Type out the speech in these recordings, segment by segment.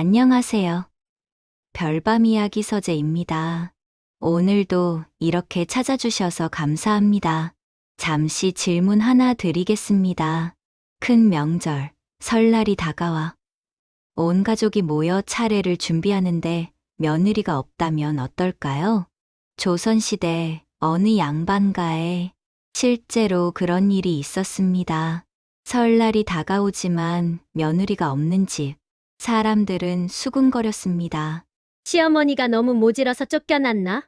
안녕하세요. 별밤 이야기 서재입니다. 오늘도 이렇게 찾아주셔서 감사합니다. 잠시 질문 하나 드리겠습니다. 큰 명절, 설날이 다가와 온 가족이 모여 차례를 준비하는데 며느리가 없다면 어떨까요? 조선시대 어느 양반가에 실제로 그런 일이 있었습니다. 설날이 다가오지만 며느리가 없는 집. 사람들은 수군거렸습니다. 시어머니가 너무 모질어서 쫓겨났나?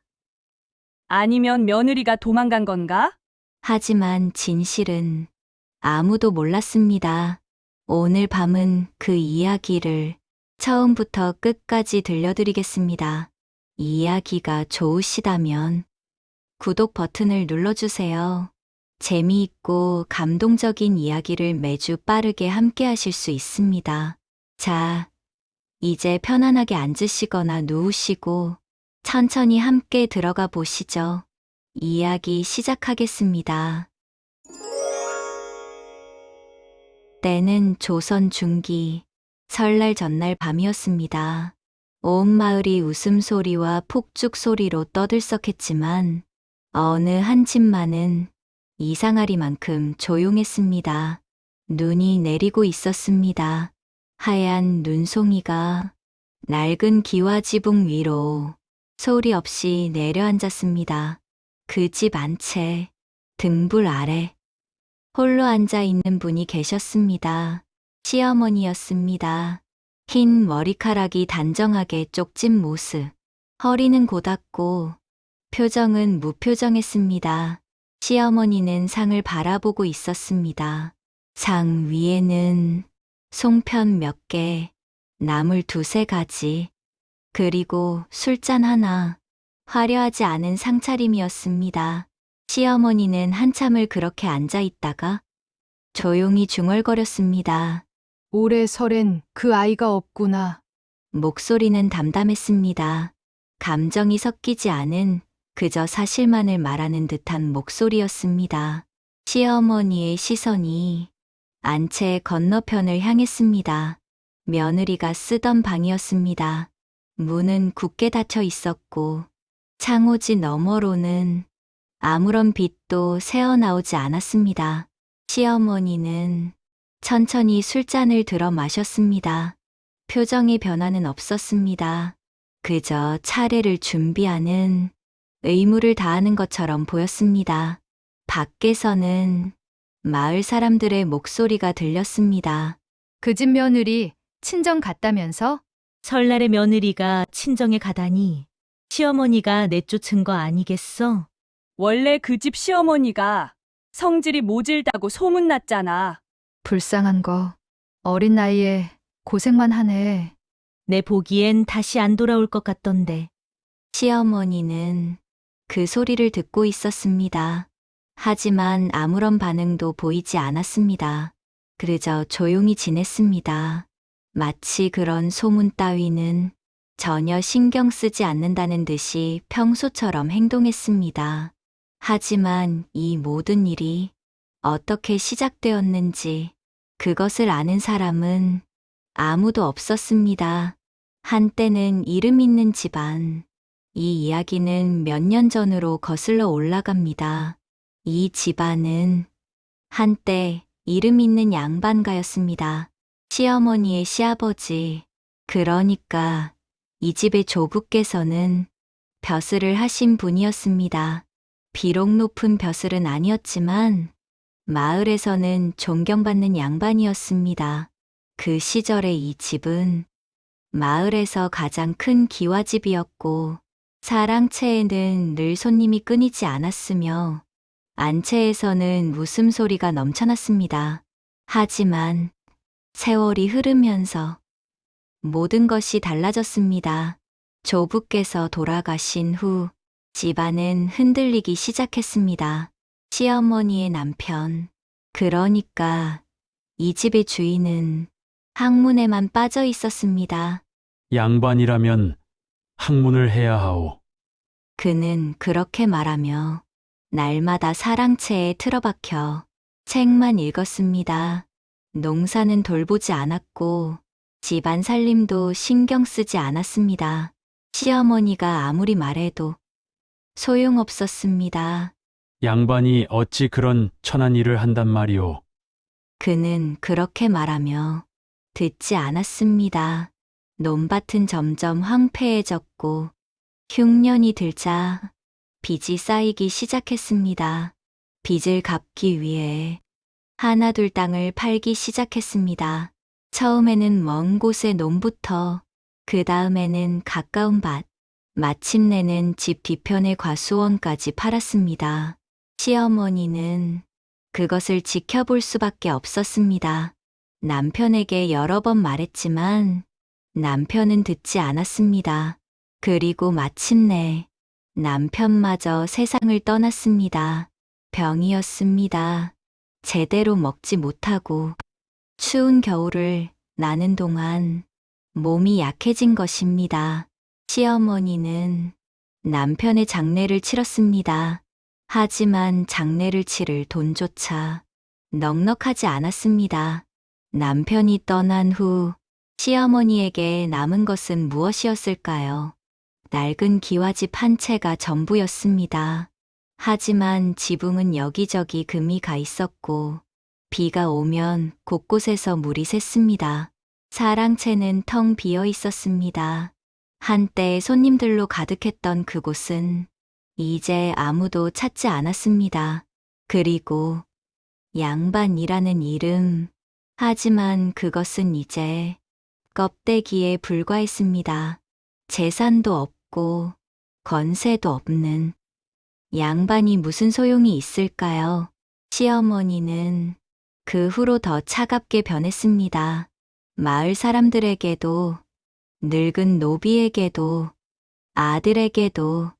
아니면 며느리가 도망간 건가? 하지만 진실은 아무도 몰랐습니다. 오늘 밤은 그 이야기를 처음부터 끝까지 들려드리겠습니다. 이야기가 좋으시다면 구독 버튼을 눌러주세요. 재미있고 감동적인 이야기를 매주 빠르게 함께 하실 수 있습니다. 자, 이제 편안하게 앉으시거나 누우시고 천천히 함께 들어가 보시죠. 이야기 시작하겠습니다. 때는 조선 중기, 설날 전날 밤이었습니다. 온 마을이 웃음소리와 폭죽소리로 떠들썩했지만 어느 한 집만은 이상하리만큼 조용했습니다. 눈이 내리고 있었습니다. 하얀 눈송이가 낡은 기와지붕 위로 소리 없이 내려앉았습니다. 그 집 안 채 등불 아래 홀로 앉아 있는 분이 계셨습니다. 시어머니였습니다. 흰 머리카락이 단정하게 쪽진 모습, 허리는 고닫고 표정은 무표정했습니다. 시어머니는 상을 바라보고 있었습니다. 상 위에는 송편 몇 개, 나물 두세 가지, 그리고 술잔 하나, 화려하지 않은 상차림이었습니다. 시어머니는 한참을 그렇게 앉아 있다가 조용히 중얼거렸습니다. 올해 설엔 그 아이가 없구나. 목소리는 담담했습니다. 감정이 섞이지 않은 그저 사실만을 말하는 듯한 목소리였습니다. 시어머니의 시선이 안채의 건너편을 향했습니다. 며느리가 쓰던 방이었습니다. 문은 굳게 닫혀 있었고 창호지 너머로는 아무런 빛도 새어나오지 않았습니다. 시어머니는 천천히 술잔을 들어 마셨습니다. 표정의 변화는 없었습니다. 그저 차례를 준비하는 의무를 다하는 것처럼 보였습니다. 밖에서는 마을 사람들의 목소리가 들렸습니다. 그 집 며느리 친정 갔다면서? 설날에 며느리가 친정에 가다니 시어머니가 내쫓은 거 아니겠어? 원래 그 집 시어머니가 성질이 모질다고 소문났잖아. 불쌍한 거. 어린 나이에 고생만 하네. 내 보기엔 다시 안 돌아올 것 같던데. 시어머니는 그 소리를 듣고 있었습니다. 하지만 아무런 반응도 보이지 않았습니다. 그저 조용히 지냈습니다. 마치 그런 소문 따위는 전혀 신경 쓰지 않는다는 듯이 평소처럼 행동했습니다. 하지만 이 모든 일이 어떻게 시작되었는지 그것을 아는 사람은 아무도 없었습니다. 한때는 이름 있는 집안. 이 이야기는 몇 년 전으로 거슬러 올라갑니다. 이 집안은 한때 이름 있는 양반가였습니다. 시어머니의 시아버지, 그러니까 이 집의 조부께서는 벼슬을 하신 분이었습니다. 비록 높은 벼슬은 아니었지만 마을에서는 존경받는 양반이었습니다. 그 시절의 이 집은 마을에서 가장 큰 기와집이었고 사랑채에는 늘 손님이 끊이지 않았으며 안채에서는 웃음소리가 넘쳐났습니다. 하지만 세월이 흐르면서 모든 것이 달라졌습니다. 조부께서 돌아가신 후 집안은 흔들리기 시작했습니다. 시어머니의 남편, 그러니까 이 집의 주인은 학문에만 빠져 있었습니다. 양반이라면 학문을 해야 하오. 그는 그렇게 말하며 날마다 사랑채에 틀어박혀 책만 읽었습니다. 농사는 돌보지 않았고 집안 살림도 신경 쓰지 않았습니다. 시어머니가 아무리 말해도 소용없었습니다. 양반이 어찌 그런 천한 일을 한단 말이오. 그는 그렇게 말하며 듣지 않았습니다. 논밭은 점점 황폐해졌고 흉년이 들자 빚이 쌓이기 시작했습니다. 빚을 갚기 위해 하나둘 땅을 팔기 시작했습니다. 처음에는 먼 곳의 논부터, 그 다음에는 가까운 밭, 마침내는 집 뒤편의 과수원까지 팔았습니다. 시어머니는 그것을 지켜볼 수밖에 없었습니다. 남편에게 여러 번 말했지만 남편은 듣지 않았습니다. 그리고 마침내 남편마저 세상을 떠났습니다. 병이었습니다. 제대로 먹지 못하고 추운 겨울을 나는 동안 몸이 약해진 것입니다. 시어머니는 남편의 장례를 치렀습니다. 하지만 장례를 치를 돈조차 넉넉하지 않았습니다. 남편이 떠난 후 시어머니에게 남은 것은 무엇이었을까요? 낡은 기와집 한 채가 전부였습니다. 하지만 지붕은 여기저기 금이 가 있었고 비가 오면 곳곳에서 물이 샜습니다. 사랑채는 텅 비어 있었습니다. 한때 손님들로 가득했던 그곳은 이제 아무도 찾지 않았습니다. 그리고 양반이라는 이름, 하지만 그것은 이제 껍데기에 불과했습니다. 재산도 없고 건세도 없는 양반이 무슨 소용이 있을까요? 시어머니는 그 후로 더 차갑게 변했습니다. 마을 사람들에게도, 늙은 노비에게도, 아들에게도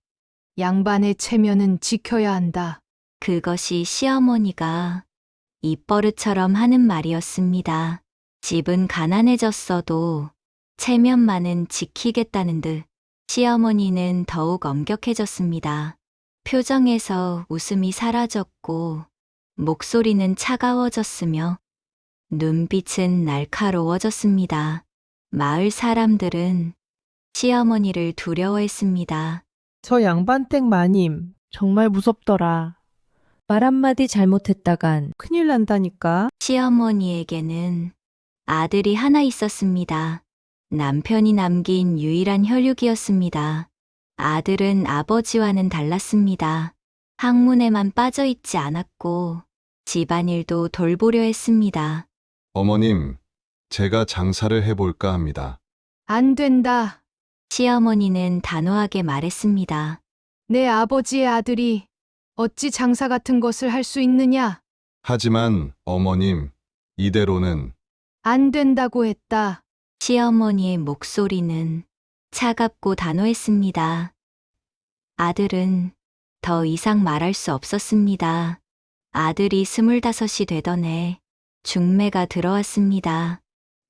양반의 체면은 지켜야 한다. 그것이 시어머니가 입버릇처럼 하는 말이었습니다. 집은 가난해졌어도 체면만은 지키겠다는 듯 시어머니는 더욱 엄격해졌습니다. 표정에서 웃음이 사라졌고 목소리는 차가워졌으며 눈빛은 날카로워졌습니다. 마을 사람들은 시어머니를 두려워했습니다. 저 양반댁 마님 정말 무섭더라. 말 한마디 잘못했다간 큰일 난다니까. 시어머니에게는 아들이 하나 있었습니다. 남편이 남긴 유일한 혈육이었습니다. 아들은 아버지와는 달랐습니다. 학문에만 빠져 있지 않았고 집안일도 돌보려 했습니다. 어머님, 제가 장사를 해볼까 합니다. 안 된다. 시어머니는 단호하게 말했습니다. 내 아버지의 아들이 어찌 장사 같은 것을 할 수 있느냐? 하지만 어머님, 이대로는 안 된다고 했다. 시어머니의 목소리는 차갑고 단호했습니다. 아들은 더 이상 말할 수 없었습니다. 아들이 25이 되던 해 중매가 들어왔습니다.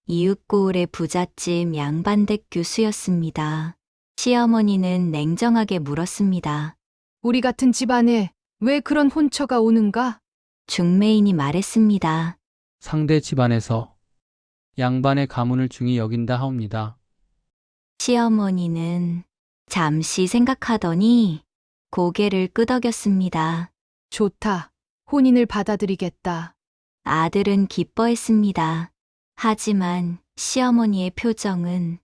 이윽고을의 부잣집 양반댁 교수였습니다. 시어머니는 냉정하게 물었습니다. 우리 같은 집안에 왜 그런 혼처가 오는가? 중매인이 말했습니다. 상대 집안에서 양반의 가문을 중히 여긴다 하옵니다. 시어머니는 잠시 생각하더니 고개를 끄덕였습니다. 좋다. 혼인을 받아들이겠다. 아들은 기뻐했습니다. 하지만 시어머니의 표정은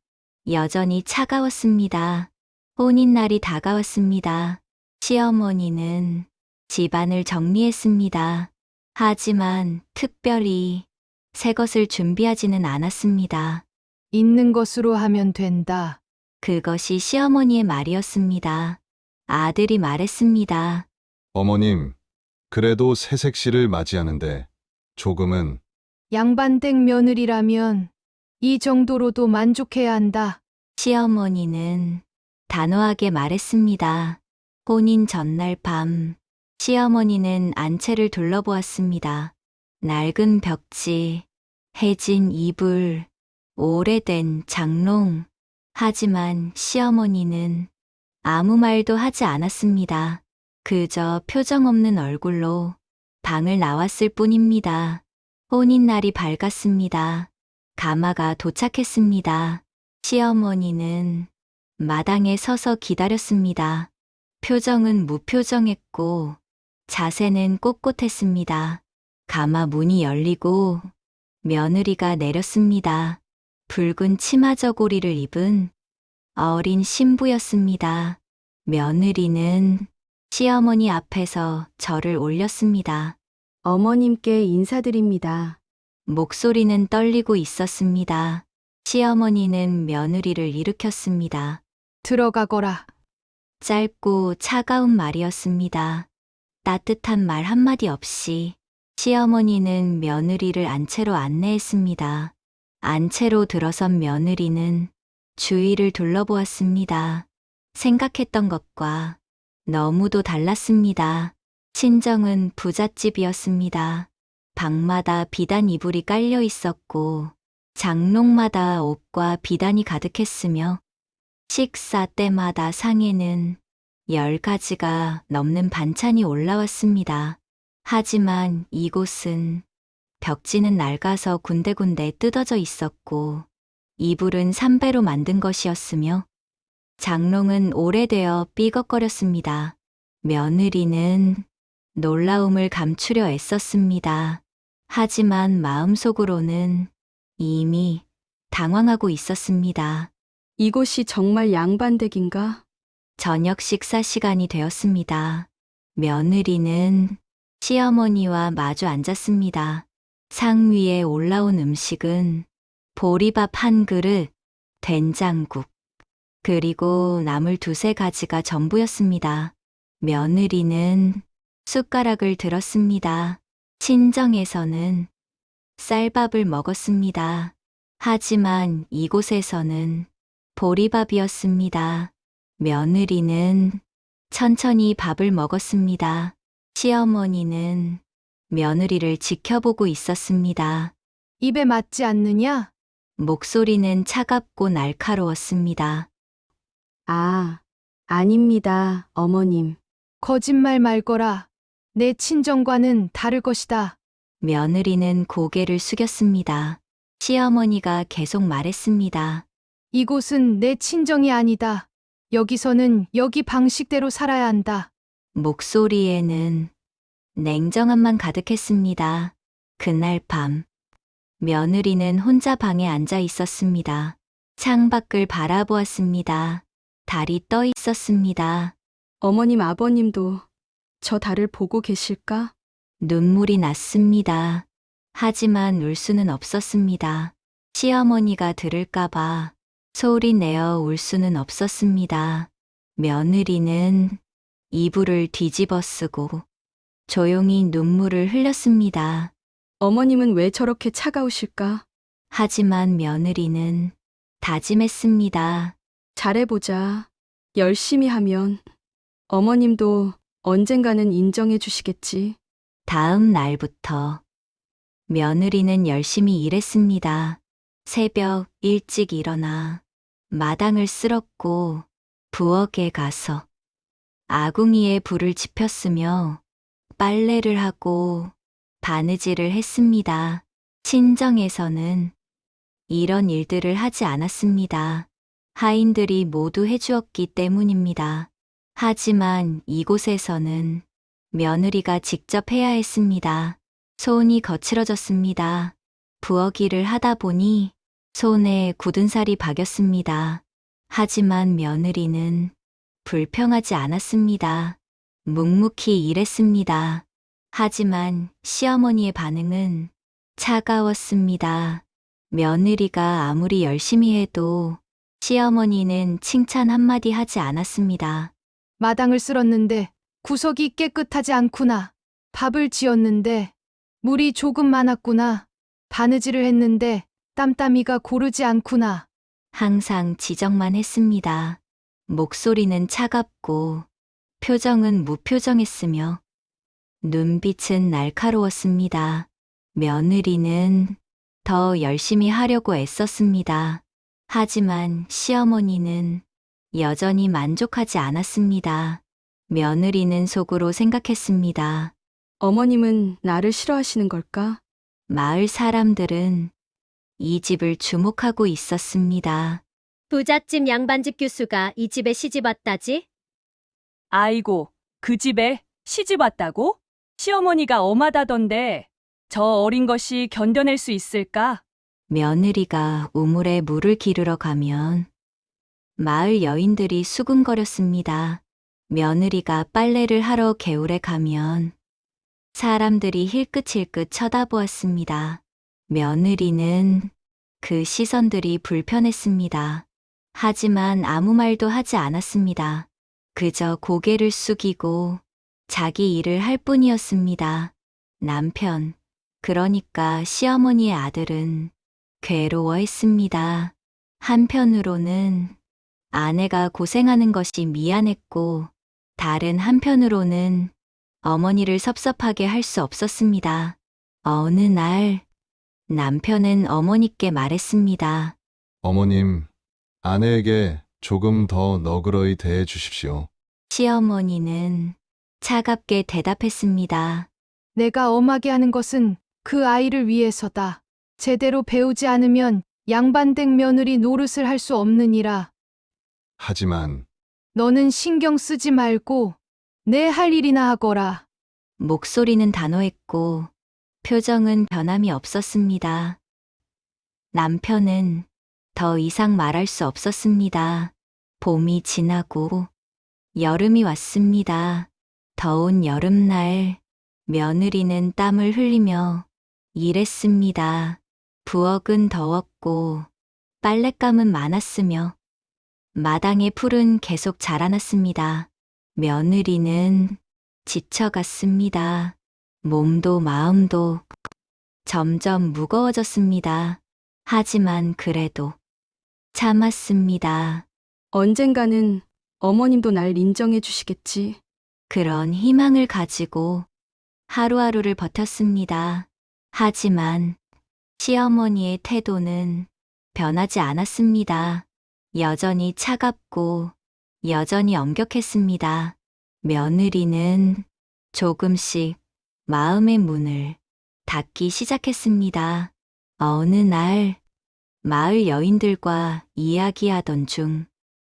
여전히 차가웠습니다. 혼인날이 다가왔습니다. 시어머니는 집안을 정리했습니다. 하지만 특별히 새 것을 준비하지는 않았습니다. 있는 것으로 하면 된다. 그것이 시어머니의 말이었습니다. 아들이 말했습니다. 어머님, 그래도 새색시를 맞이하는데 조금은 양반댁 며느리라면 이 정도로도 만족해야 한다. 시어머니는 단호하게 말했습니다. 혼인 전날 밤, 시어머니는 안채를 둘러보았습니다. 낡은 벽지, 해진 이불, 오래된 장롱. 하지만 시어머니는 아무 말도 하지 않았습니다. 그저 표정 없는 얼굴로 방을 나왔을 뿐입니다. 혼인날이 밝았습니다. 가마가 도착했습니다. 시어머니는 마당에 서서 기다렸습니다. 표정은 무표정했고 자세는 꼿꼿했습니다. 가마 문이 열리고 며느리가 내렸습니다. 붉은 치마 저고리를 입은 어린 신부였습니다. 며느리는 시어머니 앞에서 절을 올렸습니다. 어머님께 인사드립니다. 목소리는 떨리고 있었습니다. 시어머니는 며느리를 일으켰습니다. 들어가거라. 짧고 차가운 말이었습니다. 따뜻한 말 한마디 없이 시어머니는 며느리를 안채로 안내했습니다. 안채로 들어선 며느리는 주위를 둘러보았습니다. 생각했던 것과 너무도 달랐습니다. 친정은 부잣집이었습니다. 방마다 비단 이불이 깔려 있었고 장롱마다 옷과 비단이 가득했으며 식사 때마다 상에는 10가지가 넘는 반찬이 올라왔습니다. 하지만 이곳은 벽지는 낡아서 군데군데 뜯어져 있었고 이불은 삼배로 만든 것이었으며 장롱은 오래되어 삐걱거렸습니다. 며느리는 놀라움을 감추려 애썼습니다. 하지만 마음속으로는 이미 당황하고 있었습니다. 이곳이 정말 양반댁인가? 저녁 식사 시간이 되었습니다. 며느리는 시어머니와 마주 앉았습니다. 상 위에 올라온 음식은 보리밥 한 그릇, 된장국, 그리고 나물 2-3가지가 전부였습니다. 며느리는 숟가락을 들었습니다. 친정에서는 쌀밥을 먹었습니다. 하지만 이곳에서는 보리밥이었습니다. 며느리는 천천히 밥을 먹었습니다. 시어머니는 며느리를 지켜보고 있었습니다. 입에 맞지 않느냐? 목소리는 차갑고 날카로웠습니다. 아, 아닙니다, 어머님. 거짓말 말거라. 내 친정과는 다를 것이다. 며느리는 고개를 숙였습니다. 시어머니가 계속 말했습니다. 이곳은 내 친정이 아니다. 여기서는 여기 방식대로 살아야 한다. 목소리에는 냉정함만 가득했습니다. 그날 밤, 며느리는 혼자 방에 앉아 있었습니다. 창밖을 바라보았습니다. 달이 떠 있었습니다. 어머님, 아버님도 저 달을 보고 계실까? 눈물이 났습니다. 하지만 울 수는 없었습니다. 시어머니가 들을까봐 소리 내어 울 수는 없었습니다. 며느리는 이불을 뒤집어 쓰고 조용히 눈물을 흘렸습니다. 어머님은 왜 저렇게 차가우실까? 하지만 며느리는 다짐했습니다. 잘해보자. 열심히 하면 어머님도 언젠가는 인정해 주시겠지. 다음 날부터 며느리는 열심히 일했습니다. 새벽 일찍 일어나 마당을 쓸었고 부엌에 가서 아궁이에 불을 지폈으며 빨래를 하고 바느질을 했습니다. 친정에서는 이런 일들을 하지 않았습니다. 하인들이 모두 해주었기 때문입니다. 하지만 이곳에서는 며느리가 직접 해야 했습니다. 손이 거칠어졌습니다. 부엌 일을 하다 보니 손에 굳은 살이 박였습니다. 하지만 며느리는 불평하지 않았습니다. 묵묵히 일했습니다. 하지만 시어머니의 반응은 차가웠습니다. 며느리가 아무리 열심히 해도 시어머니는 칭찬 한마디 하지 않았습니다. 마당을 쓸었는데 구석이 깨끗하지 않구나. 밥을 지었는데 물이 조금 많았구나. 바느질을 했는데 땀땀이가 고르지 않구나. 항상 지적만 했습니다. 목소리는 차갑고 표정은 무표정했으며 눈빛은 날카로웠습니다. 며느리는 더 열심히 하려고 애썼습니다. 하지만 시어머니는 여전히 만족하지 않았습니다. 며느리는 속으로 생각했습니다. 어머님은 나를 싫어하시는 걸까? 마을 사람들은 이 집을 주목하고 있었습니다. 부잣집 양반집 교수가 이 집에 시집 왔다지? 아이고, 그 집에 시집 왔다고? 시어머니가 엄하다던데 저 어린 것이 견뎌낼 수 있을까? 며느리가 우물에 물을 기르러 가면 마을 여인들이 수군거렸습니다. 며느리가 빨래를 하러 개울에 가면 사람들이 힐끗힐끗 쳐다보았습니다. 며느리는 그 시선들이 불편했습니다. 하지만 아무 말도 하지 않았습니다. 그저 고개를 숙이고 자기 일을 할 뿐이었습니다. 남편, 그러니까 시어머니의 아들은 괴로워했습니다. 한편으로는 아내가 고생하는 것이 미안했고, 다른 한편으로는 어머니를 섭섭하게 할 수 없었습니다. 어느 날 남편은 어머니께 말했습니다. 어머님, 아내에게 조금 더 너그러이 대해 주십시오. 시어머니는 차갑게 대답했습니다. 내가 엄하게 하는 것은 그 아이를 위해서다. 제대로 배우지 않으면 양반댁 며느리 노릇을 할 수 없느니라. 하지만 너는 신경 쓰지 말고 내 할 일이나 하거라. 목소리는 단호했고 표정은 변함이 없었습니다. 남편은 더 이상 말할 수 없었습니다. 봄이 지나고 여름이 왔습니다. 더운 여름날 며느리는 땀을 흘리며 일했습니다. 부엌은 더웠고 빨랫감은 많았으며 마당의 풀은 계속 자라났습니다. 며느리는 지쳐갔습니다. 몸도 마음도 점점 무거워졌습니다. 하지만 그래도 참았습니다. 언젠가는 어머님도 날 인정해 주시겠지. 그런 희망을 가지고 하루하루를 버텼습니다. 하지만 시어머니의 태도는 변하지 않았습니다. 여전히 차갑고 여전히 엄격했습니다. 며느리는 조금씩 마음의 문을 닫기 시작했습니다. 어느 날 마을 여인들과 이야기하던 중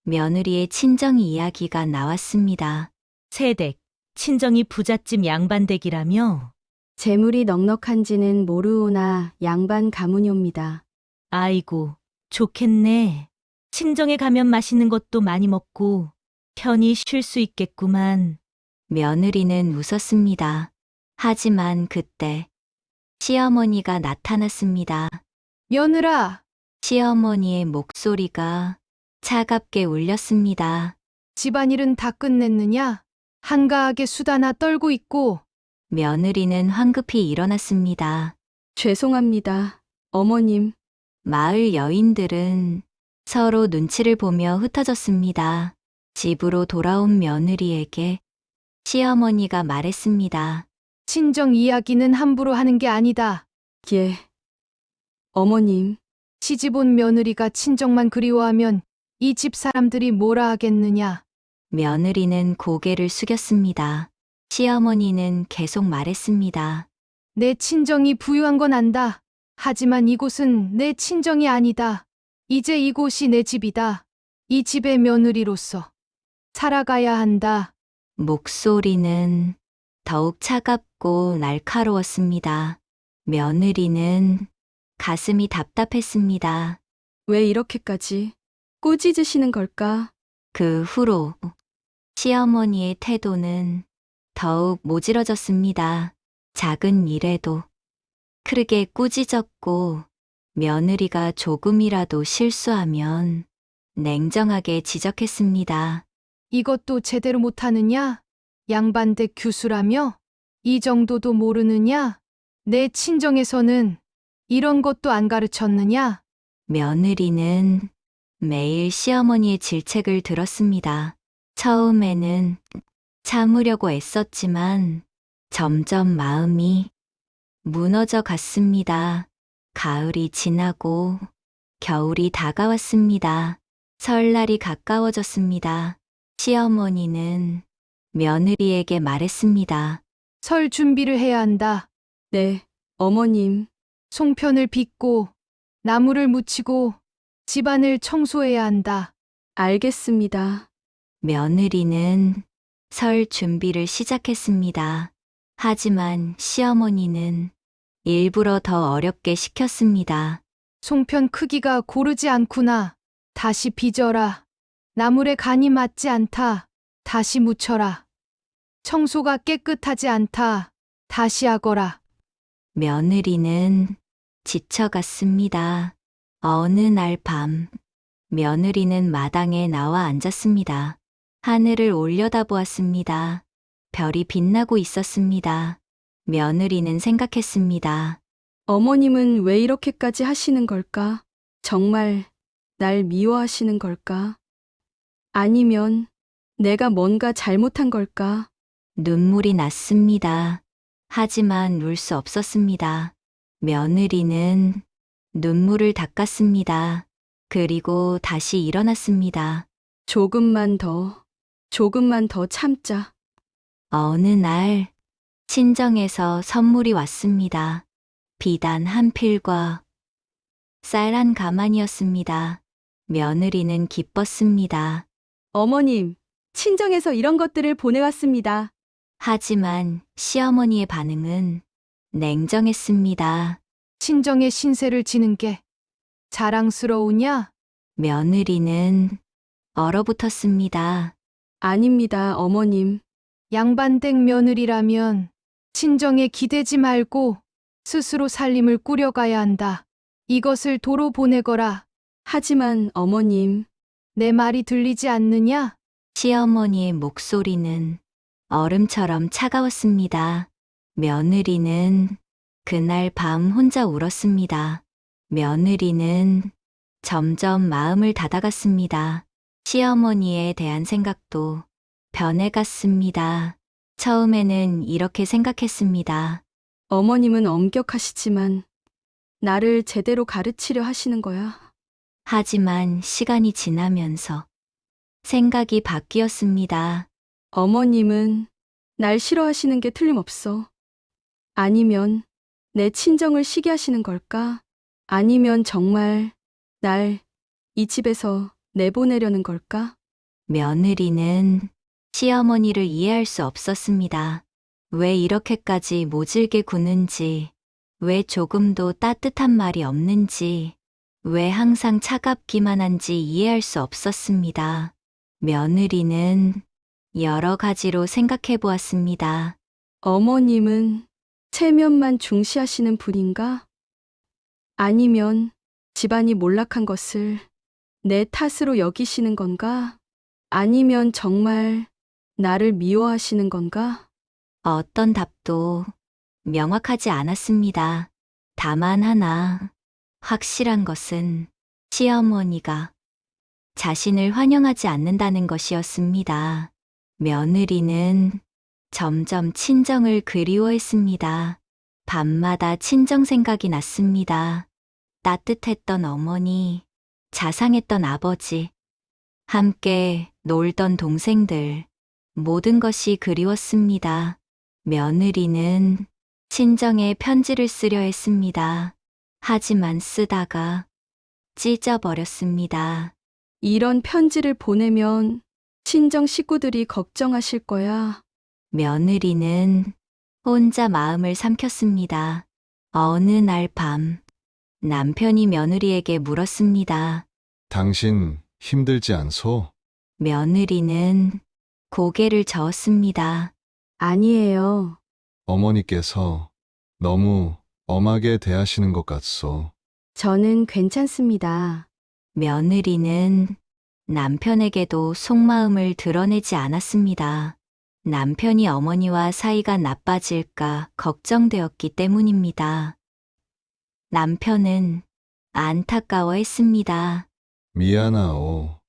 며느리의 친정 이야기가 나왔습니다. 세댁, 친정이 부잣집 양반댁이라며? 재물이 넉넉한지는 모르오나 양반 가문이옵니다. 아이고, 좋겠네. 친정에 가면 맛있는 것도 많이 먹고 편히 쉴 수 있겠구만. 며느리는 웃었습니다. 하지만 그때 시어머니가 나타났습니다. 며느라, 시어머니의 목소리가 차갑게 울렸습니다. 집안일은 다 끝냈느냐? 한가하게 수다나 떨고 있고. 며느리는 황급히 일어났습니다. 죄송합니다. 어머님, 마을 여인들은 서로 눈치를 보며 흩어졌습니다. 집으로 돌아온 며느리에게 시어머니가 말했습니다. 친정 이야기는 함부로 하는 게 아니다. 예. 어머님, 시집 온 며느리가 친정만 그리워하면 이 집 사람들이 뭐라 하겠느냐. 며느리는 고개를 숙였습니다. 시어머니는 계속 말했습니다. 내 친정이 부유한 건 안다. 하지만 이곳은 내 친정이 아니다. 이제 이곳이 내 집이다. 이 집의 며느리로서 살아가야 한다. 목소리는 더욱 차갑고 날카로웠습니다. 며느리는 가슴이 답답했습니다. 왜 이렇게까지 꾸짖으시는 걸까? 그 후로 시어머니의 태도는 더욱 모질어졌습니다. 작은 일에도 크게 꾸짖었고 며느리가 조금이라도 실수하면 냉정하게 지적했습니다. 이것도 제대로 못하느냐? 양반댁 교수라며? 이 정도도 모르느냐? 내 친정에서는 이런 것도 안 가르쳤느냐? 며느리는 매일 시어머니의 질책을 들었습니다. 처음에는 참으려고 애썼지만 점점 마음이 무너져 갔습니다. 가을이 지나고 겨울이 다가왔습니다. 설날이 가까워졌습니다. 시어머니는 며느리에게 말했습니다. 설 준비를 해야 한다. 네, 어머님. 송편을 빚고 나무를 묻히고 집안을 청소해야 한다. 알겠습니다. 며느리는 설 준비를 시작했습니다. 하지만 시어머니는 일부러 더 어렵게 시켰습니다. 송편 크기가 고르지 않구나. 다시 빚어라. 나물에 간이 맞지 않다. 다시 묻혀라. 청소가 깨끗하지 않다. 다시 하거라. 며느리는 지쳐갔습니다. 어느 날 밤, 며느리는 마당에 나와 앉았습니다. 하늘을 올려다보았습니다. 별이 빛나고 있었습니다. 며느리는 생각했습니다. 어머님은 왜 이렇게까지 하시는 걸까? 정말 날 미워하시는 걸까? 아니면 내가 뭔가 잘못한 걸까? 눈물이 났습니다. 하지만 울 수 없었습니다. 며느리는 눈물을 닦았습니다. 그리고 다시 일어났습니다. 조금만 더 참자. 어느 날 친정에서 선물이 왔습니다. 비단 한 필과 쌀 한 가마니였습니다. 며느리는 기뻤습니다. 어머님, 친정에서 이런 것들을 보내왔습니다. 하지만 시어머니의 반응은 냉정했습니다. 친정의 신세를 지는 게 자랑스러우냐? 며느리는 얼어붙었습니다. 아닙니다, 어머님. 양반댁 며느리라면 친정에 기대지 말고 스스로 살림을 꾸려가야 한다. 이것을 도로 보내거라. 하지만 어머님, 내 말이 들리지 않느냐? 시어머니의 목소리는 얼음처럼 차가웠습니다. 며느리는 그날 밤 혼자 울었습니다. 며느리는 점점 마음을 닫아갔습니다. 시어머니에 대한 생각도 변해갔습니다. 처음에는 이렇게 생각했습니다. 어머님은 엄격하시지만 나를 제대로 가르치려 하시는 거야. 하지만 시간이 지나면서 생각이 바뀌었습니다. 어머님은 날 싫어하시는 게 틀림없어. 아니면 내 친정을 시기 하시는 걸까? 아니면 정말 날 이 집에서 내보내려는 걸까? 며느리는 시어머니를 이해할 수 없었습니다. 왜 이렇게까지 모질게 구는지, 왜 조금도 따뜻한 말이 없는지, 왜 항상 차갑기만 한지 이해할 수 없었습니다. 며느리는 여러 가지로 생각해 보았습니다. 어머님은 체면만 중시하시는 분인가? 아니면 집안이 몰락한 것을 내 탓으로 여기시는 건가? 아니면 정말 나를 미워하시는 건가? 어떤 답도 명확하지 않았습니다. 다만 하나 확실한 것은 시어머니가 자신을 환영하지 않는다는 것이었습니다. 며느리는 점점 친정을 그리워했습니다. 밤마다 친정 생각이 났습니다. 따뜻했던 어머니, 자상했던 아버지, 함께 놀던 동생들, 모든 것이 그리웠습니다. 며느리는 친정에 편지를 쓰려 했습니다. 하지만 쓰다가 찢어버렸습니다. 이런 편지를 보내면 친정 식구들이 걱정하실 거야. 며느리는 혼자 마음을 삼켰습니다. 어느 날 밤, 남편이 며느리에게 물었습니다. 당신 힘들지 않소? 며느리는 고개를 저었습니다. 아니에요. 어머니께서 너무 엄하게 대하시는 것 같소. 저는 괜찮습니다. 며느리는 남편에게도 속마음을 드러내지 않았습니다. 남편이 어머니와 사이가 나빠질까 걱정되었기 때문입니다. 남편은 안타까워했습니다. 미안하오.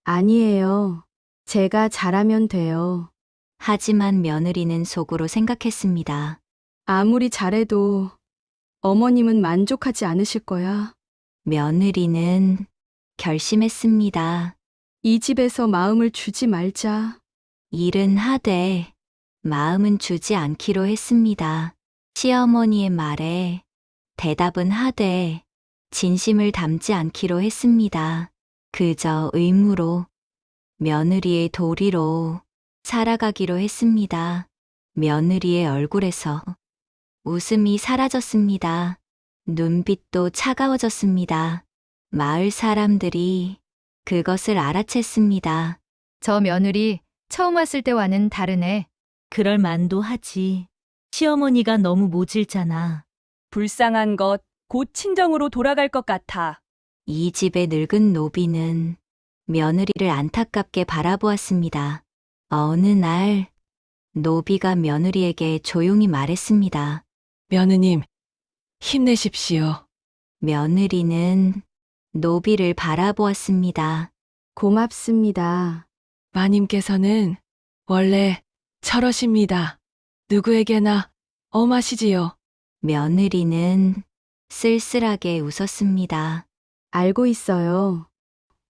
아니에요. 제가 잘하면 돼요. 하지만 며느리는 속으로 생각했습니다. 아무리 잘해도 어머님은 만족하지 않으실 거야. 며느리는 결심했습니다. 이 집에서 마음을 주지 말자. 일은 하되 마음은 주지 않기로 했습니다. 시어머니의 말에 대답은 하되 진심을 담지 않기로 했습니다. 그저 의무로, 며느리의 도리로 살아가기로 했습니다. 며느리의 얼굴에서 웃음이 사라졌습니다. 눈빛도 차가워졌습니다. 마을 사람들이 그것을 알아챘습니다. 저 며느리 처음 왔을 때와는 다르네. 그럴 만도 하지. 시어머니가 너무 모질잖아. 불쌍한 것, 곧 친정으로 돌아갈 것 같아. 이 집의 늙은 노비는 며느리를 안타깝게 바라보았습니다. 어느 날 노비가 며느리에게 조용히 말했습니다. 며느님, 힘내십시오. 며느리는 노비를 바라보았습니다. 고맙습니다. 마님께서는 원래 저러십니다. 누구에게나 엄하시지요. 며느리는 쓸쓸하게 웃었습니다. 알고 있어요.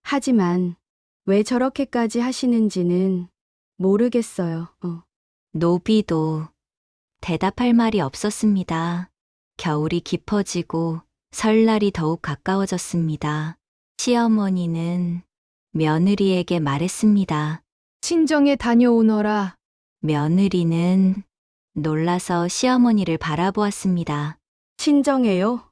하지만 왜 저렇게까지 하시는지는 모르겠어요. 노비도 대답할 말이 없었습니다. 겨울이 깊어지고 설날이 더욱 가까워졌습니다. 시어머니는 며느리에게 말했습니다. 친정에 다녀오너라. 며느리는 놀라서 시어머니를 바라보았습니다. 친정에요?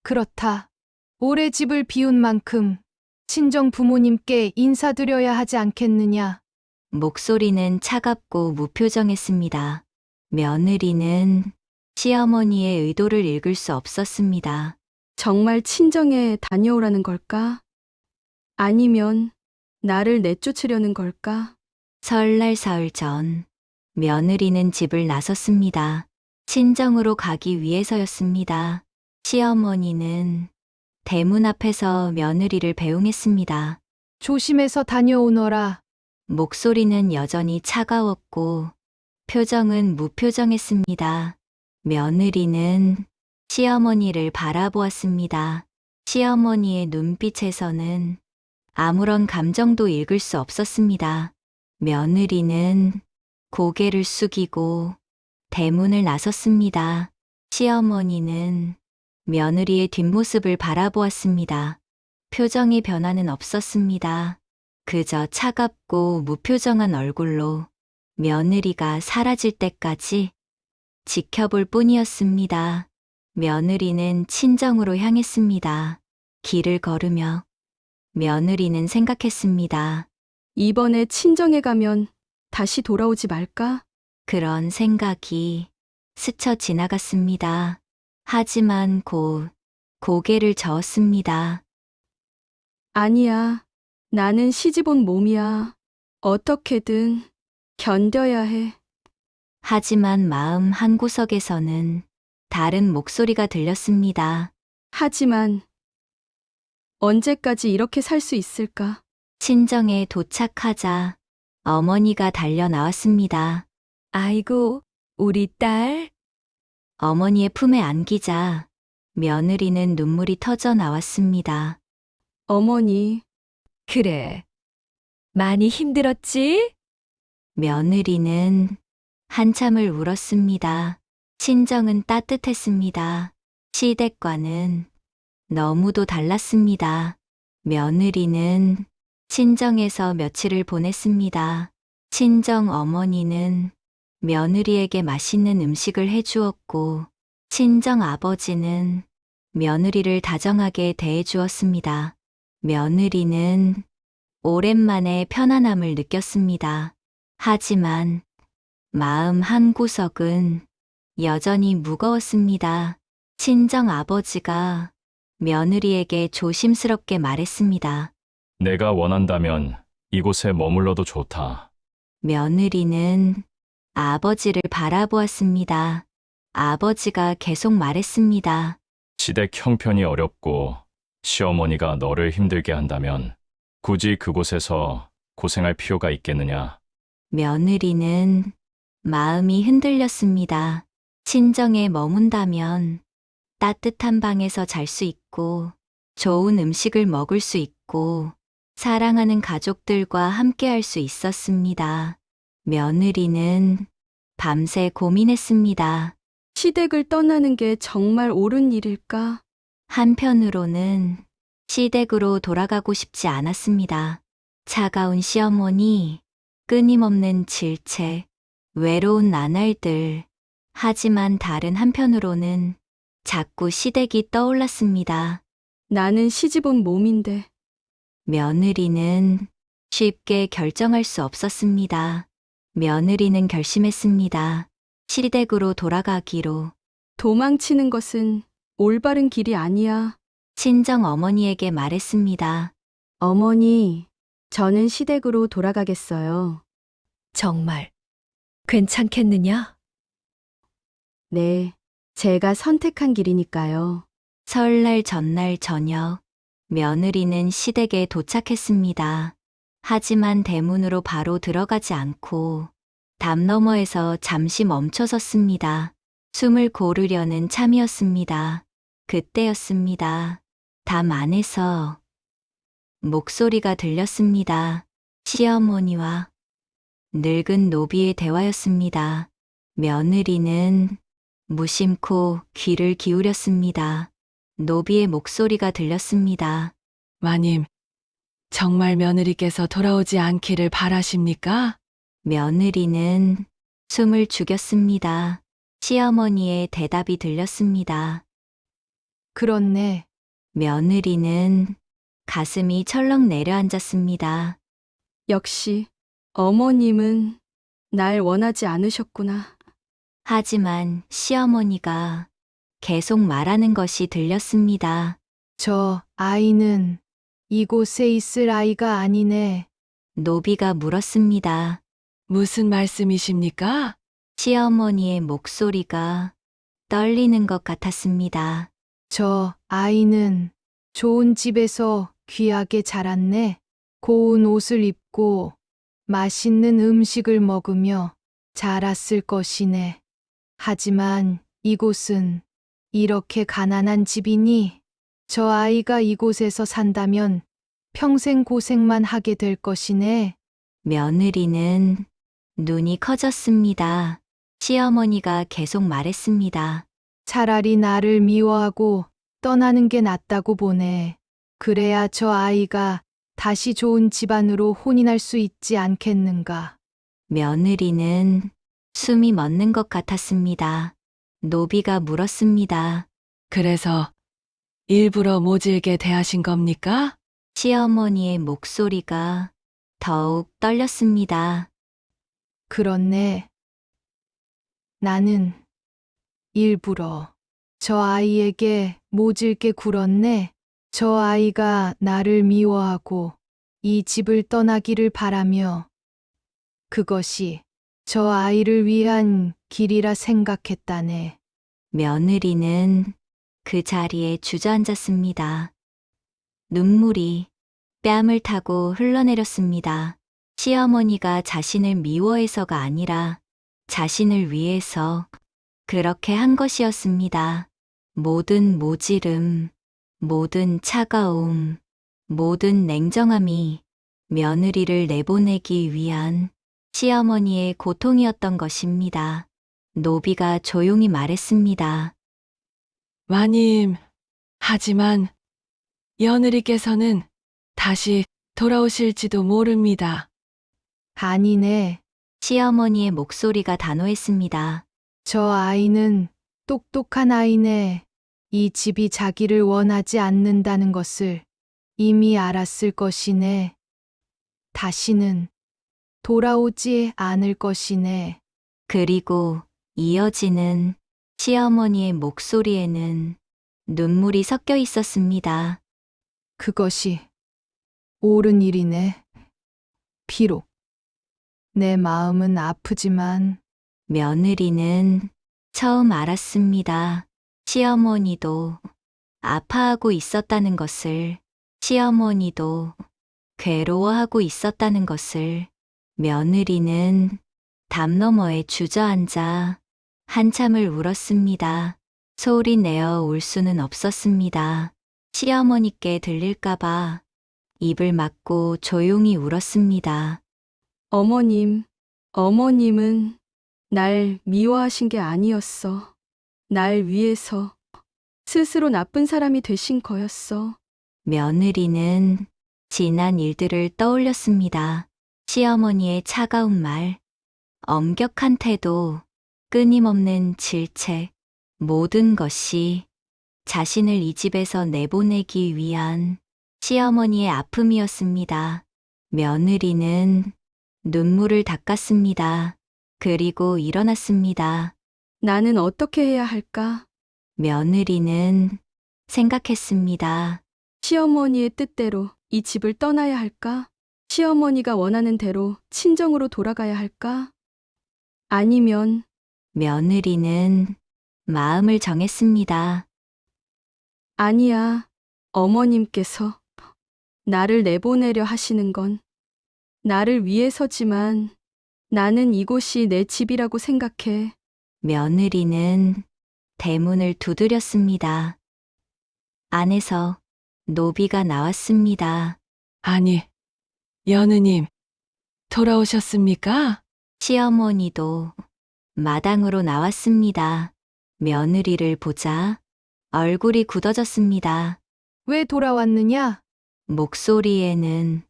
그렇다. 올해 집을 비운 만큼 친정 부모님께 인사드려야 하지 않겠느냐. 목소리는 차갑고 무표정했습니다. 며느리는 시어머니의 의도를 읽을 수 없었습니다. 정말 친정에 다녀오라는 걸까? 아니면 나를 내쫓으려는 걸까? 설날 사흘 전 며느리는 집을 나섰습니다. 친정으로 가기 위해서였습니다. 시어머니는 대문 앞에서 며느리를 배웅했습니다. 조심해서 다녀오너라. 목소리는 여전히 차가웠고 표정은 무표정했습니다. 며느리는 시어머니를 바라보았습니다. 시어머니의 눈빛에서는 아무런 감정도 읽을 수 없었습니다. 며느리는 고개를 숙이고 대문을 나섰습니다. 시어머니는 며느리의 뒷모습을 바라보았습니다. 표정의 변화는 없었습니다. 그저 차갑고 무표정한 얼굴로 며느리가 사라질 때까지 지켜볼 뿐이었습니다. 며느리는 친정으로 향했습니다. 길을 걸으며 며느리는 생각했습니다. 이번에 친정에 가면 다시 돌아오지 말까? 그런 생각이 스쳐 지나갔습니다. 하지만 곧 고개를 저었습니다. 아니야. 나는 시집 온 몸이야. 어떻게든 견뎌야 해. 하지만 마음 한구석에서는 다른 목소리가 들렸습니다. 하지만 언제까지 이렇게 살 수 있을까? 친정에 도착하자 어머니가 달려 나왔습니다. 아이고, 우리 딸. 어머니의 품에 안기자 며느리는 눈물이 터져 나왔습니다. 어머니, 그래. 많이 힘들었지? 며느리는 한참을 울었습니다. 친정은 따뜻했습니다. 시댁과는 너무도 달랐습니다. 며느리는 친정에서 며칠을 보냈습니다. 친정 어머니는 며느리에게 맛있는 음식을 해주었고, 친정 아버지는 며느리를 다정하게 대해주었습니다. 며느리는 오랜만에 편안함을 느꼈습니다. 하지만 마음 한구석은 여전히 무거웠습니다. 친정 아버지가 며느리에게 조심스럽게 말했습니다. 내가 원한다면 이곳에 머물러도 좋다. 며느리는 아버지를 바라보았습니다. 아버지가 계속 말했습니다. 시댁 형편이 어렵고 시어머니가 너를 힘들게 한다면 굳이 그곳에서 고생할 필요가 있겠느냐. 며느리는 마음이 흔들렸습니다. 친정에 머문다면 따뜻한 방에서 잘 수 있고 좋은 음식을 먹을 수 있고 사랑하는 가족들과 함께할 수 있었습니다. 며느리는 밤새 고민했습니다. 시댁을 떠나는 게 정말 옳은 일일까? 한편으로는 시댁으로 돌아가고 싶지 않았습니다. 차가운 시어머니, 끊임없는 질책, 외로운 나날들. 하지만 다른 한편으로는 자꾸 시댁이 떠올랐습니다. 나는 시집 온 몸인데 며느리는 쉽게 결정할 수 없었습니다. 며느리는 결심했습니다. 시댁으로 돌아가기로. 도망치는 것은 올바른 길이 아니야. 친정 어머니에게 말했습니다. 어머니, 저는 시댁으로 돌아가겠어요. 정말 괜찮겠느냐? 네, 제가 선택한 길이니까요. 설날 전날 저녁, 며느리는 시댁에 도착했습니다. 하지만 대문으로 바로 들어가지 않고 담 너머에서 잠시 멈춰섰습니다. 숨을 고르려는 참이었습니다. 그때였습니다. 담 안에서 목소리가 들렸습니다. 시어머니와 늙은 노비의 대화였습니다. 며느리는 무심코 귀를 기울였습니다. 노비의 목소리가 들렸습니다. 마님, 정말 며느리께서 돌아오지 않기를 바라십니까? 며느리는 숨을 죽였습니다. 시어머니의 대답이 들렸습니다. 그렇네. 며느리는 가슴이 철렁 내려앉았습니다. 역시 어머님은 날 원하지 않으셨구나. 하지만 시어머니가 계속 말하는 것이 들렸습니다. 저 아이는 이곳에 있을 아이가 아니네. 노비가 물었습니다. 무슨 말씀이십니까? 시어머니의 목소리가 떨리는 것 같았습니다. 저 아이는 좋은 집에서 귀하게 자랐네. 고운 옷을 입고 맛있는 음식을 먹으며 자랐을 것이네. 하지만 이곳은 이렇게 가난한 집이니 저 아이가 이곳에서 산다면 평생 고생만 하게 될 것이네. 며느리는 눈이 커졌습니다. 시어머니가 계속 말했습니다. 차라리 나를 미워하고 떠나는 게 낫다고 보네. 그래야 저 아이가 다시 좋은 집안으로 혼인할 수 있지 않겠는가. 며느리는 숨이 멎는 것 같았습니다. 노비가 물었습니다. 그래서 일부러 모질게 대하신 겁니까? 시어머니의 목소리가 더욱 떨렸습니다. 그렇네. 나는 일부러 저 아이에게 모질게 굴었네. 저 아이가 나를 미워하고 이 집을 떠나기를 바라며 그것이 저 아이를 위한 길이라 생각했다네. 며느리는 그 자리에 주저앉았습니다. 눈물이 뺨을 타고 흘러내렸습니다. 시어머니가 자신을 미워해서가 아니라 자신을 위해서 그렇게 한 것이었습니다. 모든 모질음, 모든 차가움, 모든 냉정함이 며느리를 내보내기 위한 시어머니의 고통이었던 것입니다. 노비가 조용히 말했습니다. 마님, 하지만 며느리께서는 다시 돌아오실지도 모릅니다. 아니네. 시어머니의 목소리가 단호했습니다. 저 아이는 똑똑한 아이네. 이 집이 자기를 원하지 않는다는 것을 이미 알았을 것이네. 다시는 돌아오지 않을 것이네. 그리고 이어지는 시어머니의 목소리에는 눈물이 섞여 있었습니다. 그것이 옳은 일이네. 비록 내 마음은 아프지만 며느리는 처음 알았습니다. 시어머니도 아파하고 있었다는 것을, 시어머니도 괴로워하고 있었다는 것을. 며느리는 담 너머에 주저앉아 한참을 울었습니다. 소리 내어 울 수는 없었습니다. 시어머니께 들릴까봐 입을 막고 조용히 울었습니다. 어머님은 날 미워하신 게 아니었어. 날 위해서 스스로 나쁜 사람이 되신 거였어. 며느리는 지난 일들을 떠올렸습니다. 시어머니의 차가운 말, 엄격한 태도, 끊임없는 질책, 모든 것이 자신을 이 집에서 내보내기 위한 시어머니의 아픔이었습니다. 며느리는 눈물을 닦았습니다. 그리고 일어났습니다. 나는 어떻게 해야 할까? 며느리는 생각했습니다. 시어머니의 뜻대로 이 집을 떠나야 할까? 시어머니가 원하는 대로 친정으로 돌아가야 할까? 아니면 며느리는 마음을 정했습니다. 아니야. 어머님께서 나를 내보내려 하시는 건 나를 위해서지만 나는 이곳이 내 집이라고 생각해. 며느리는 대문을 두드렸습니다. 안에서 노비가 나왔습니다. 아니, 여느님, 돌아오셨습니까? 시어머니도 마당으로 나왔습니다. 며느리를 보자 얼굴이 굳어졌습니다. 왜 돌아왔느냐? 목소리에는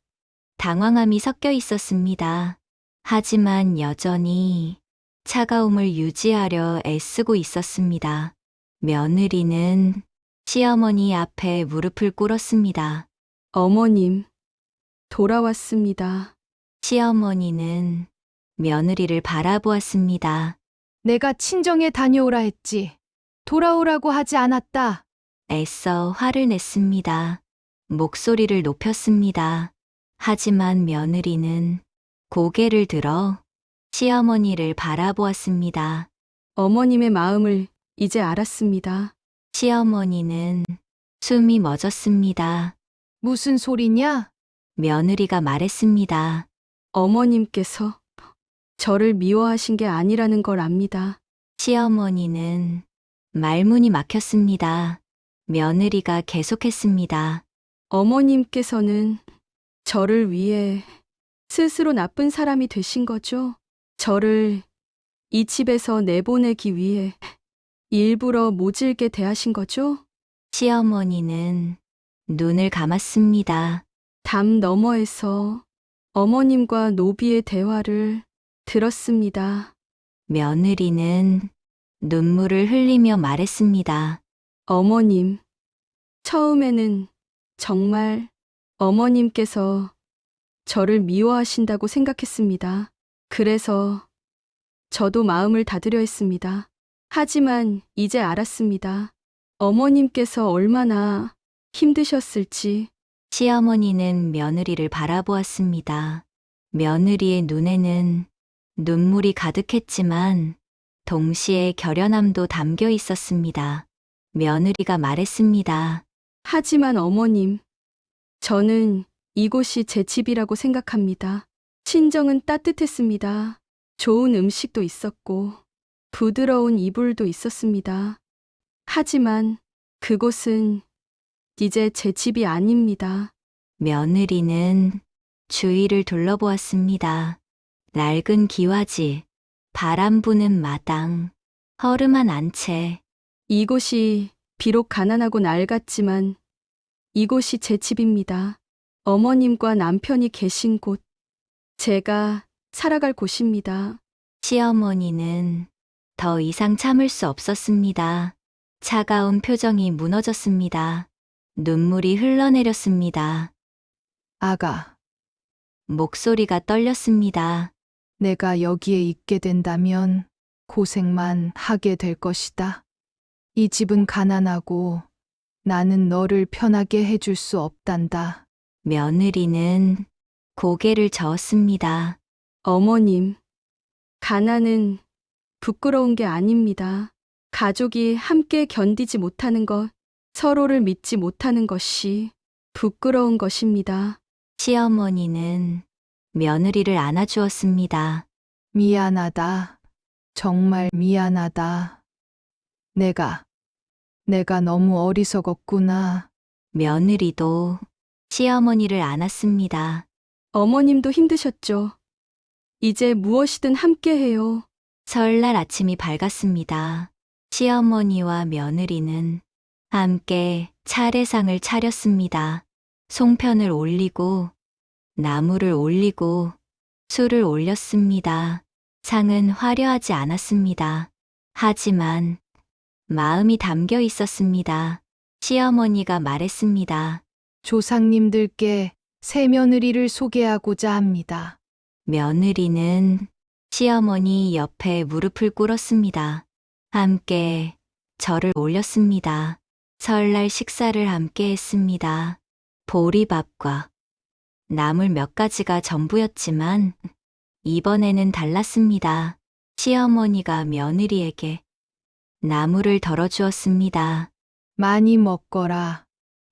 당황함이 섞여 있었습니다. 하지만 여전히 차가움을 유지하려 애쓰고 있었습니다. 며느리는 시어머니 앞에 무릎을 꿇었습니다. 어머님, 돌아왔습니다. 시어머니는 며느리를 바라보았습니다. 내가 친정에 다녀오라 했지. 돌아오라고 하지 않았다. 애써 화를 냈습니다. 목소리를 높였습니다. 하지만 며느리는 고개를 들어 시어머니를 바라보았습니다. 어머님의 마음을 이제 알았습니다. 시어머니는 숨이 멎었습니다. 무슨 소리냐? 며느리가 말했습니다. 어머님께서 저를 미워하신 게 아니라는 걸 압니다. 시어머니는 말문이 막혔습니다. 며느리가 계속했습니다. 어머님께서는 저를 위해 스스로 나쁜 사람이 되신 거죠? 저를 이 집에서 내보내기 위해 일부러 모질게 대하신 거죠? 시어머니는 눈을 감았습니다. 담 너머에서 어머님과 노비의 대화를 들었습니다. 며느리는 눈물을 흘리며 말했습니다. 어머님, 처음에는 정말 어머님께서 저를 미워하신다고 생각했습니다. 그래서 저도 마음을 닫으려 했습니다. 하지만 이제 알았습니다. 어머님께서 얼마나 힘드셨을지. 시어머니는 며느리를 바라보았습니다. 며느리의 눈에는 눈물이 가득했지만 동시에 결연함도 담겨 있었습니다. 며느리가 말했습니다. 하지만 어머님, 저는 이곳이 제 집이라고 생각합니다. 친정은 따뜻했습니다. 좋은 음식도 있었고 부드러운 이불도 있었습니다. 하지만 그곳은 이제 제 집이 아닙니다. 며느리는 주위를 둘러보았습니다. 낡은 기와지, 바람 부는 마당, 허름한 안채. 이곳이 비록 가난하고 낡았지만 이곳이 제 집입니다. 어머님과 남편이 계신 곳, 제가 살아갈 곳입니다. 시어머니는 더 이상 참을 수 없었습니다. 차가운 표정이 무너졌습니다. 눈물이 흘러내렸습니다. 아가, 목소리가 떨렸습니다. 내가 여기에 있게 된다면 고생만 하게 될 것이다. 이 집은 가난하고 나는 너를 편하게 해줄 수 없단다. 며느리는 고개를 저었습니다. 어머님, 가난은 부끄러운 게 아닙니다. 가족이 함께 견디지 못하는 것, 서로를 믿지 못하는 것이 부끄러운 것입니다. 시어머니는 며느리를 안아주었습니다. 미안하다. 정말 미안하다. 내가 너무 어리석었구나. 며느리도 시어머니를 안았습니다. 어머님도 힘드셨죠. 이제 무엇이든 함께 해요. 설날 아침이 밝았습니다. 시어머니와 며느리는 함께 차례상을 차렸습니다. 송편을 올리고 나물을 올리고 술을 올렸습니다. 상은 화려하지 않았습니다. 하지만 마음이 담겨 있었습니다. 시어머니가 말했습니다. 조상님들께 새 며느리를 소개하고자 합니다. 며느리는 시어머니 옆에 무릎을 꿇었습니다. 함께 절을 올렸습니다. 설날 식사를 함께 했습니다. 보리밥과 나물 몇 가지가 전부였지만 이번에는 달랐습니다. 시어머니가 며느리에게 나물을 덜어주었습니다. 많이 먹거라.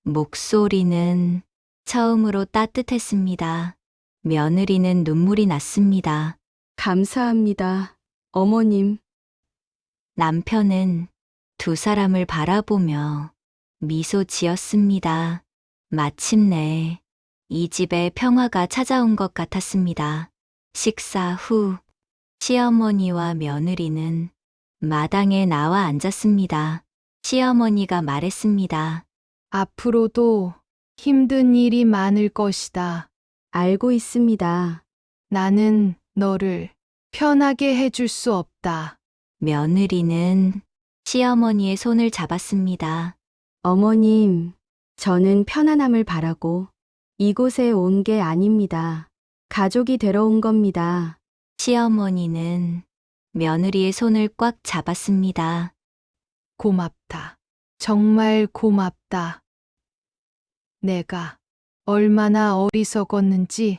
목소리는 처음으로 따뜻했습니다. 며느리는 눈물이 났습니다. 감사합니다. 어머님. 남편은 두 사람을 바라보며 미소 지었습니다. 마침내 이 집에 평화가 찾아온 것 같았습니다. 식사 후 시어머니와 며느리는 마당에 나와 앉았습니다. 시어머니가 말했습니다. 앞으로도 힘든 일이 많을 것이다. 알고 있습니다. 나는 너를 편하게 해줄 수 없다. 며느리는 시어머니의 손을 잡았습니다. 어머님, 저는 편안함을 바라고 이곳에 온 게 아닙니다. 가족이 되러 온 겁니다. 시어머니는 며느리의 손을 꽉 잡았습니다. 고맙다. 정말 고맙다. 내가 얼마나 어리석었는지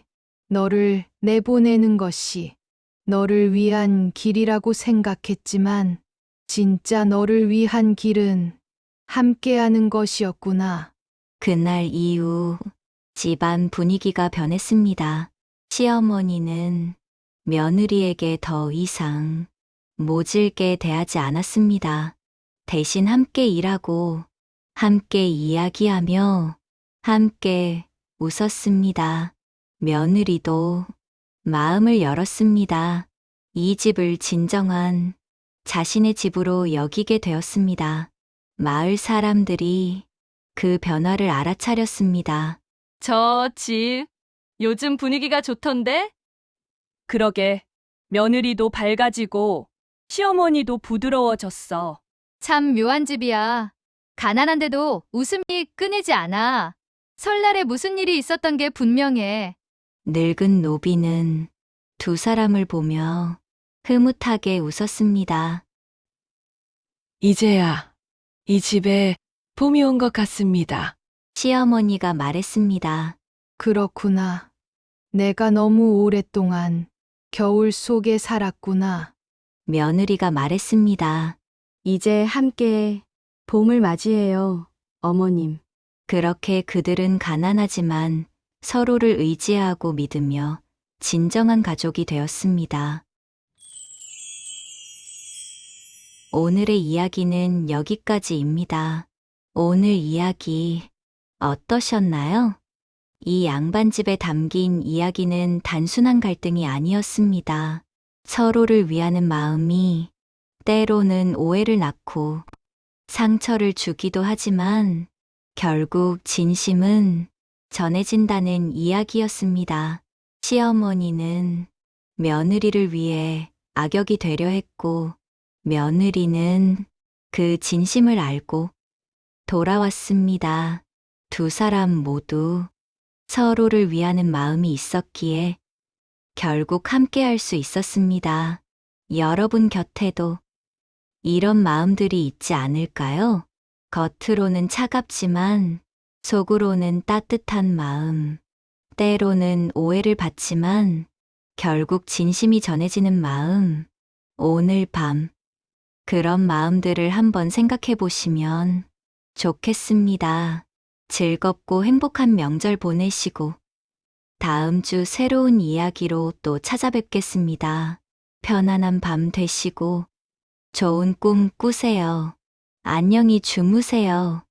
너를 내보내는 것이 너를 위한 길이라고 생각했지만 진짜 너를 위한 길은 함께하는 것이었구나. 그날 이후 집안 분위기가 변했습니다. 시어머니는 며느리에게 더 이상 모질게 대하지 않았습니다. 대신 함께 일하고 함께 이야기하며 함께 웃었습니다. 며느리도 마음을 열었습니다. 이 집을 진정한 자신의 집으로 여기게 되었습니다. 마을 사람들이 그 변화를 알아차렸습니다. 저 집, 요즘 분위기가 좋던데? 그러게, 며느리도 밝아지고 시어머니도 부드러워졌어. 참 묘한 집이야. 가난한데도 웃음이 끊이지 않아. 설날에 무슨 일이 있었던 게 분명해. 늙은 노비는 두 사람을 보며 흐뭇하게 웃었습니다. 이제야 이 집에 봄이 온 것 같습니다. 시어머니가 말했습니다. 그렇구나. 내가 너무 오랫동안 겨울 속에 살았구나. 며느리가 말했습니다. 이제 함께 봄을 맞이해요, 어머님. 그렇게 그들은 가난하지만 서로를 의지하고 믿으며 진정한 가족이 되었습니다. 오늘의 이야기는 여기까지입니다. 오늘 이야기 어떠셨나요? 이 양반집에 담긴 이야기는 단순한 갈등이 아니었습니다. 서로를 위하는 마음이 때로는 오해를 낳고 상처를 주기도 하지만 결국 진심은 전해진다는 이야기였습니다. 시어머니는 며느리를 위해 악역이 되려 했고 며느리는 그 진심을 알고 돌아왔습니다. 두 사람 모두 서로를 위하는 마음이 있었기에 결국 함께할 수 있었습니다. 여러분 곁에도 이런 마음들이 있지 않을까요? 겉으로는 차갑지만 속으로는 따뜻한 마음, 때로는 오해를 받지만 결국 진심이 전해지는 마음, 오늘 밤 그런 마음들을 한번 생각해 보시면 좋겠습니다. 즐겁고 행복한 명절 보내시고 다음 주 새로운 이야기로 또 찾아뵙겠습니다. 편안한 밤 되시고 좋은 꿈 꾸세요. 안녕히 주무세요.